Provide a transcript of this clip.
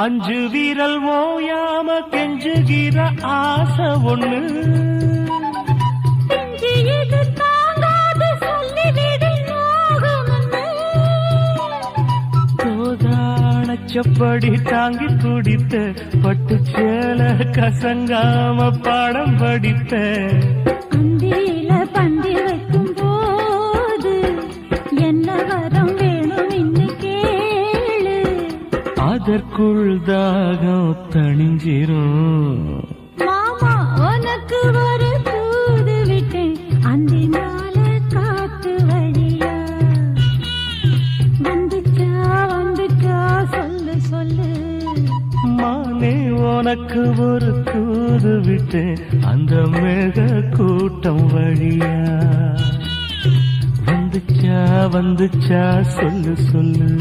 அஞ்சு வீரல் ஓயாம கெஞ்சுகிற ஆசை ஒண்ணு சப்படி தாங்கி குடித்த பட்டு சேல கசங்காம பாடம் படித்த அந்தியில பந்தி வைக்கும் போது என்ன வரம் வேணும் இன்னு கேளு அதற்குள் தாகம் தணிஞ்சிரும் மாமா உனக்கு ஒரு தூது விட்டேன் அந்தி நாள காத்து வழியா வந்துச்சா வந்துச்சா சொல்லு சொல்லு மானே உனக்கு ஒரு தூது விட்டேன் அந்த மேக கூட்டம் வழியா வந்துச்சா வந்துச்சா சொல்லு சொல்லு